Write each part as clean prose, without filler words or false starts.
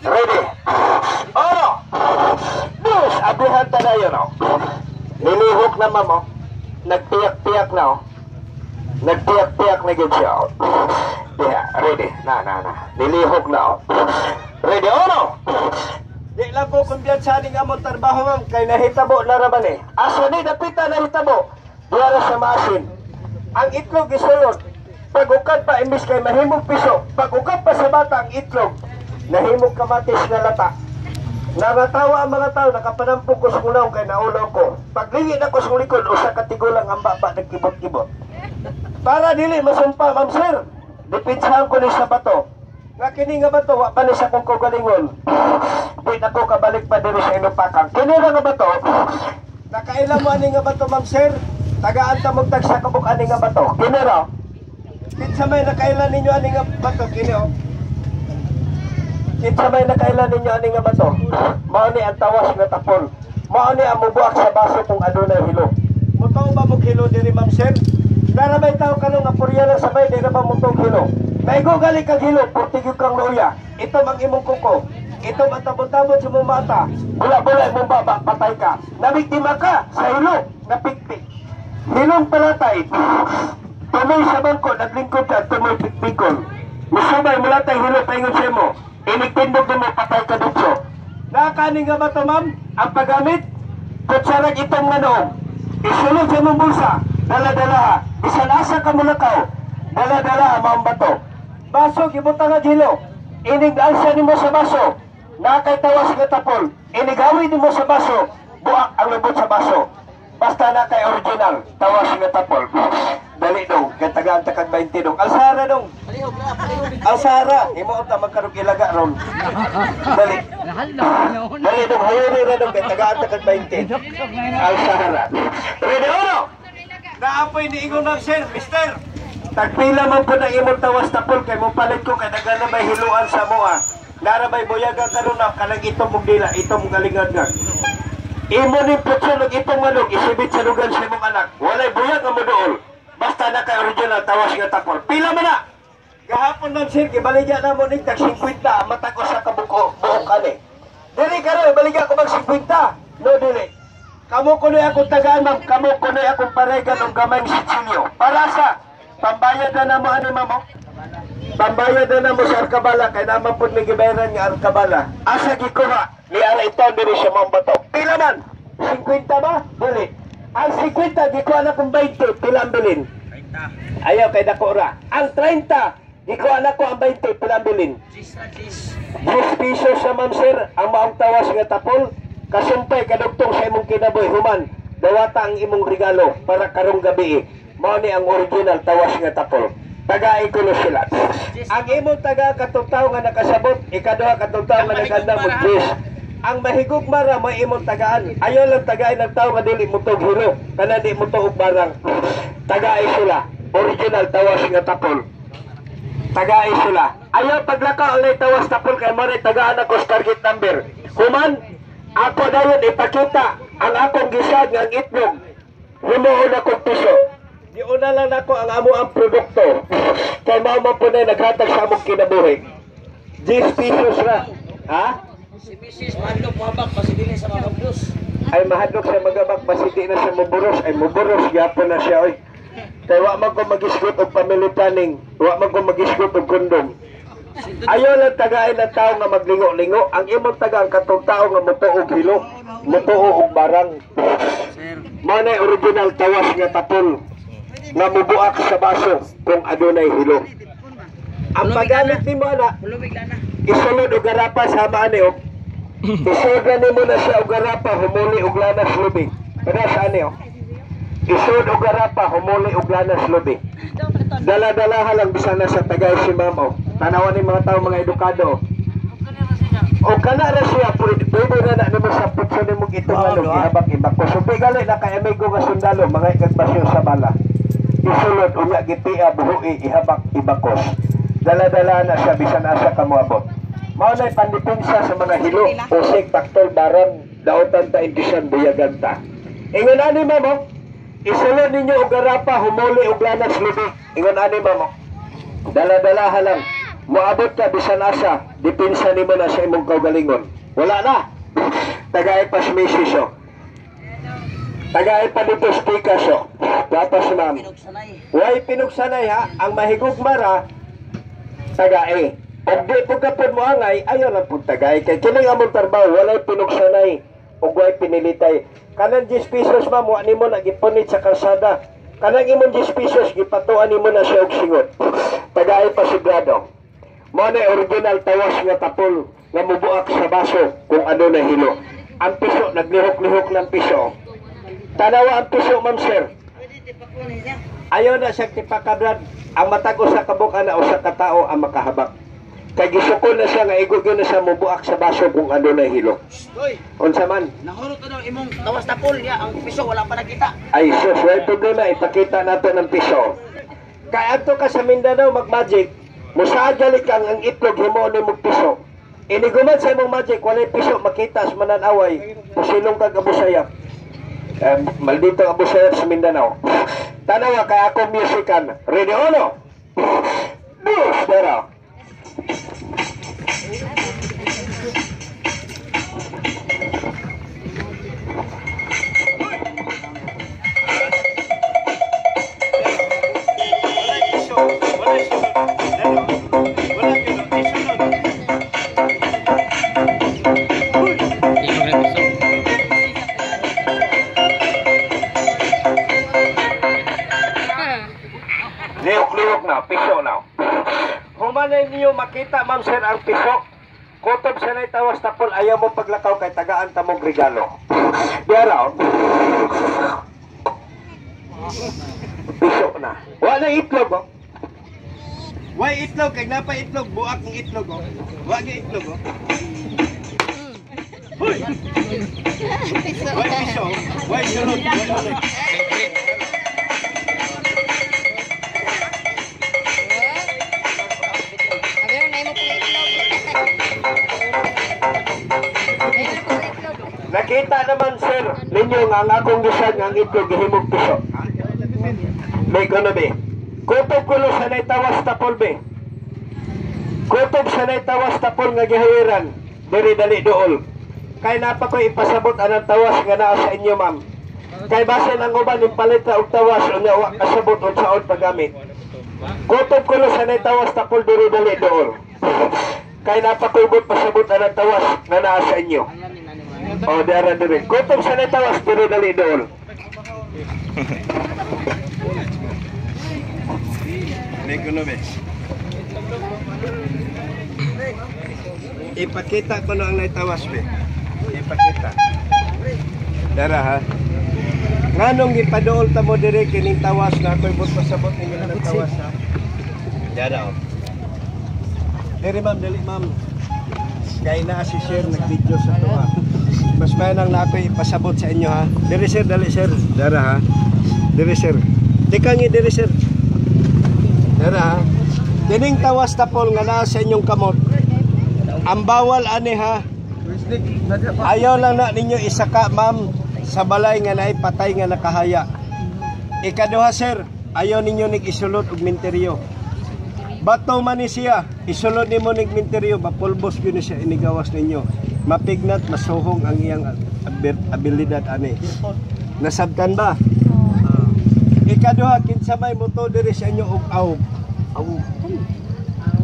Ready? Oh! Dos! Abihan tayo no? Nilihok naman mo. Nagpiyak-piyak na oh. Nagpiyak-piyak na gid siya oh. Yeah, ready? Na. Nilihok na oh. Ready? Oh no! Di lang ko kung diyan sa aning among trabaho ma'am. Kay nahitabo na raman eh. Aso ni, napita nahitabo. Diara sa masin. Ang itlog isulod. Pag-ukad pa, imbis kay mahimog piso. Pag-ukad pa sa bata ang itlog. Nahimog kamatis na lata. Naratawa ang mga tao, nakapanampok ko sa ulaw kay naulaw ko. Paglingin ako sa likod, usa katigulang ang baba nagkibot-kibot. Para dili masumpa, ma'am sir. Dipinsahan ko ni sa bato. Nga kini nga bato, wa pa ni sa kong kugalingon. Di na ko kabalik pa diri sa inupakan. Kini nga bato, nakailan mo ani nga bato, ma'am sir? Tagaan ta mong tagsa kabuk ani nga bato. Kini raw. Kinsa may nakailan ninyo ani nga bato, kini oh. Kinsa may nakailan ninyo ani nga bato? Mao ni ang tawas nga tapon. Mao ni ang mubuak sa baso kung adunay hilo. Mutong ba mong hilo diri, ma'am sir? Dara may tao kanong apurya lang sabay di na ba mutong hilo? Maigo gali kang hilo, portigyo kang luya. Ito mang imong kuko. Ito ang tabot-tabot sa mong mata. Bula-bula mong baba, patay ka. Nabiktima ka sa hilo, napikpik. Hilong palatay. Tumoy sa bangko, naglingkod ka, tumoy pikpikon. Musubay mula tayo hilo, paingon siya mo. Inigtindog mo, patay ka dutso. Nakakanin nga ba ito, ma'am? Ang paggamit, kutsarag itong manong. Isulod sa mong bulsa, dala-dala. Isanasa ka mula kao, dala-dala ma'am bato. Baso, gibutang nga hilo. Inigdalsa ni mo sa baso. Nakay tawas nga tapol. Inigawi ni mo sa baso. Buak ang lubot sa baso. Basta na kay original, tawas nga tapol. Dali dong, katagaan takag 20 dong. Alsara dong. Alsara, imo ta magkarog ilaga ron. Dali. Dali dong, hayuri ra dong, katagaan takag 20. Alsara. Ready uno. Naapoy ni ingon ng sir, mister. Tagpila man po na imong tawas tapol kay mo palit ko kay dagan na may hiluan sa moa. Nara may buyaga karon na kanang itong mong dila, itong mong galingagag. Imo ni putsulog itong manok, isibit sa lugan sa imong anak. Walay buyag ang modool. Basta na kay original tawas nga tapol. Pila man na! Gahapon ng sir, ibaligya na mo ni tag 50, matag ko sa kabuko, buok ani. Dili karon, ibaligya ko mag 50. No dili. Kamo kunoy akong tagaan, ma'am. Kamo kunoy akong paregan ng gamay ni Sitsilyo. Para sa pambayad na mo ani mamo. Pambayad na mo sa Arkabala kay naman pud may gibayaran nga Arkabala. Asa gikuha ni ara ito diri sa mong bato. Pila man? 50 ba? Dili. Ang 50 gikuha na kong 20, pila ang bilin? 30. Ayaw kay dako ra. Ang 30 gikuha na ko ang 20, pila ang bilin? 10 pesos sa ma'am sir ang maong tawas nga tapol. Kasumpay kadugtong sa imong kinaboy human. Dawata ang imong regalo para karong gabi. Mao ni ang original tawas nga tapol. Taga ikulo sila. Ang imong taga katutaw nga nakasabot, ikaduha katutaw nga naganda mo Diyos. Ang mahigugma ra may imong tagaan. Ayaw lang tagain ng tao nga dili mo tog hilo. Kana di mo to og barang. Taga sila. Original tawas nga tapol. Taga sila. Ayaw paglakaw alay tawas tapol kay mo rin tagaan ako sa target number. Human ako dayon ipakita ang akong gisag ng itlog. Himuon akong piso. Diuna lang ako ang amo ang produkto. Kay mama po na naghatag sa among kinabuhi. 10 pesos ra. Ha? Si Mrs. mahadlok mabak pasidili sa mga bus. Ay mahadlok sa magabak pasidi na siya muburos. Ay muburos gyapon na siya oy. Kay wa man ko mag-isgot og family planning. Wa man ko mag-isgot og kondom. Ayaw lang tagain ng tao nga maglingo-lingo. Ang imong taga ang katong tao nga mutuog hilo, mutuog og barang. Manay original tawas nga tapol nga mubuak sa baso kung adunay hilo. Ang paggamit nimo ana, isulod og garapa sama ani oh. Isulod nimo na siya og garapa humuli og lanas lubi. Kada sa ani oh. Isulod og garapa humuli og lanas lubi. Dala-dala lang bisan na sa tagay si ma'am oh. Tanawan ni mga tao mga edukado. O kana ra siya pwede na naman sa putso ni mong itong ano gihabak-ibak ko. So gali na kay amigo nga sundalo mga ikagbasyo sa bala. Isulod unya gipia buhui ihabak-ibakos. Dala-dala na siya bisan asa ka moabot. Mao nay pandepensa sa mga hilo, usig paktol barang daotan ta indisyon buyagan ta. Ingon ani mamo, isulod ninyo og garapa humuli og lanas lubi. Ingon ani mamo. Dala-dala lang. Moabot ka bisan asa, depensa nimo na sa imong kaugalingon. Wala na. Tagay pa si Mrs. oh. Tagay pa dito stikas oh. Tapos ma'am. Way pinugsanay ha, ang mahigugmara tagay. Pag di po kapod mo angay, ayaw lang po tagay. Kaya kining among trabaho, walay pinugsanay. Ug way pinilitay. Kanang 10 pesos ma'am, wa nimo na gipunit sa kalsada. Kanang imong 10 pesos, gipatuan nimo na siya og singot. Tagay pa sigurado. Mo na original tawas nga tapol nga mubuak sa baso kung ano na hilo. Ang piso, naglihok-lihok ng piso. Tanawa ang piso, ma'am sir. Ayaw na siya tipakabrad. Ang matag usa ka buka na usa ka tao ang makahabak. Kay gisukol na siya nga igugyo na siya mubuak sa baso kung ano na hilo. Unsa man? Nahurot na imong tawas tapol niya. Ang piso wala pa nakita. Ay sus, way problema. Ipakita nato ng piso. Kaya ato ka sa Mindanao mag-magic, musadali kang ang itlog himo ni mong piso. Iniguman sa imong magic, walay piso makita sa mananaway. Pusilong kag abusayap. Maldito abusayap sa Mindanao. Tanawa kay akong musican. Ready o no? Dos, pero. Liok-liok na, piso na. Humanay niyo makita, ma'am sir, ang piso. Kutob sa na'y tawas tapol, ayaw mo paglakaw kay tagaan ta mong regalo. Diaraw. Piso na. Wala itlog, oh. Wala itlog, kay napa itlog, buak ng itlog, oh. Wala itlog, oh. Huy! Wala piso, wala sunod, wala sunod. Nakita naman sir, ninyo nga ang akong gisan nga ang itlog gihimog piso. May kuno be. Kutob kulo sa nay tawas tapol be. Kutob sa nay tawas tapol nga gihayiran, diri dali dool. Kay napa ko ipasabot anang tawas nga naa sa inyo ma'am. Kay basin ang uban yung palit na og tawas unya wa kasabot og saon paggamit. Kutob kulo sa nay tawas tapol diri dali dool. Kay napa ko ibot pasabot anang tawas nga naa sa inyo. O, dara diri. Kutob sa natawas, diri dali doon. Ipakita ko na ang natawas, be. Ipakita. Dara, ha? Nganong ipadool ta mo diri kining tawas na ako'y bot pasabot ninyo ng tawas, ha? Dara, o. Diri, ma'am, dali, ma'am. Kaya na si sir nag-video sa to, ha? Mas mayanang na ako ipasabot sa inyo, ha. Diri sir, dali sir. Dara, ha. Diri sir. Tikangi diri sir. Dara, ha. Dining tawas tapol nga naa sa inyong kamot. Ang bawal ani, ha. Ayaw lang na ninyo isaka, ma'am, sa balay nga naay patay nga nakahaya. Ikaduha sir, ayaw ninyo nig-isulot og minteryo. Bato man ni siya, isulod nimo nig minteryo, bapulbos gyud siya inigawas ninyo. Mapignat, masuhong ang iyang abilidad ani. Nasabtan ba? Ikaduha, kinsa may moto diri sa inyo og awog. Awog.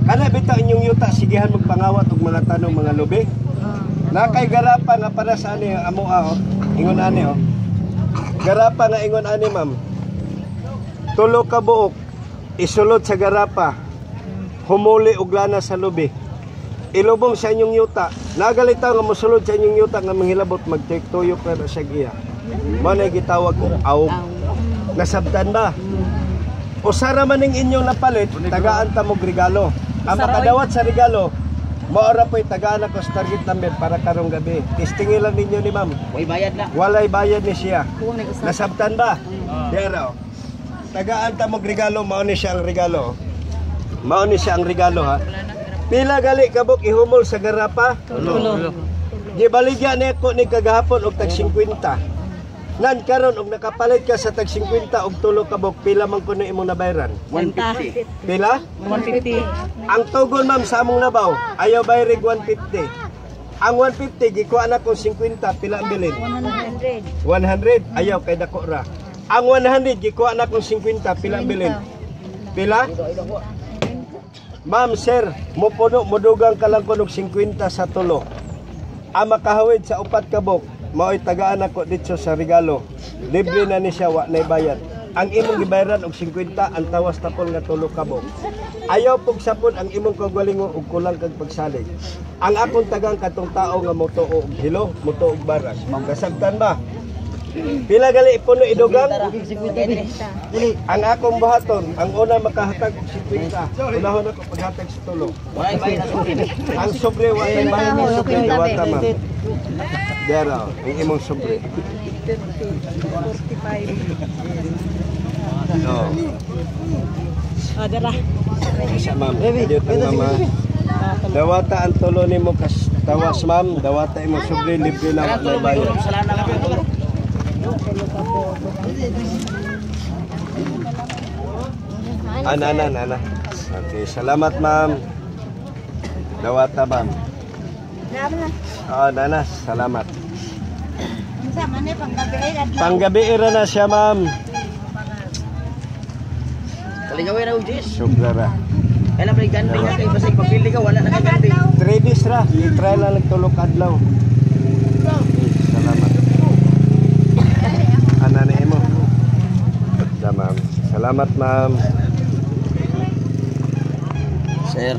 Kana bitaw inyong yuta sigihan magpangawat og mga tanong mga lubi. Nakay garapa nga para sa ani amo oh. Ingon ani oh. Garapa nga ingon ani ma'am. Tulo ka buok isulod sa garapa. Humuli og lana sa lubi. Ilubong sa inyong yuta. Nagalitaw nga mosulod sa inyong yuta nga manghilabot magtiktuyok na sa giya. Mao na gitawag og awog. Nasabtan ba? Usara man ning inyong napalit, tagaan ta mog regalo. Ang makadawat sa regalo, maora po'y tagaan ako sa target number para karong gabi. Testingin lang ninyo ni ma'am. Way bayad na. Walay bayad ni siya. Nasabtan ba? Dero. Tagaan ta mog regalo, mao ni siya ang regalo. Mao ni siya ang regalo, ha. Pila gali kabok ihumol sa garapa? Tulo. Gibaligya ni ako ni kagahapon og tag 50. Nan karon og nakapalit ka sa tag 50 og tulo ka bok, pila man kuno imong nabayaran? 150. Pila? 150. Ang tugon ma'am sa among nabaw, ayaw bayrig 150. Ang 150 gikuha na kong 50, pila ang bilin? 100. 100, ayaw kay dako ra. Ang 100 gikuha na kong 50, pila ang bilin? Pila? Ma'am, sir, mupuno mudugang ka lang kunog 50 sa tulo. Ang makahawid sa upat ka bok, mao'y tagaan ako dito sa regalo. Libre na ni siya, wa na'y bayad. Ang imong gibayaran og 50, ang tawas tapol nga tulo ka bok. Ayaw pug sapon ang imong kagalingo og kulang kag pagsalig. Ang akong tagang katong tao nga motuo og hilo, motuo og baras. Kasabtan ba? Pila gali ipuno idugang? Ang akong buhaton, ang una makahatag og 50. Unahon ako paghatag sa tulo. Wala yung bayad ako. Ang sobre wa ay mahal mo sobre dawata ma'am. Dera, ang imong sobre. 45. No. Dara. Sa ma'am, dito ang mama. Dawata ang tulo nimo kas tawas ma'am, dawata imong sobre libre na wa na bayad. Sa lana lang ako. Ana. Okay, salamat ma'am. Dawata ma'am. Nana, salamat. Panggabi ira na siya ma'am. Kalingawin na ujis. Sobra ra. Kailan pa ganding na kay basig papili ka wala na ganding. 3 days ra, i-try na nagtulog adlaw. Salamat. Ana ni mo. Ma'am. Salamat ma'am. Sir.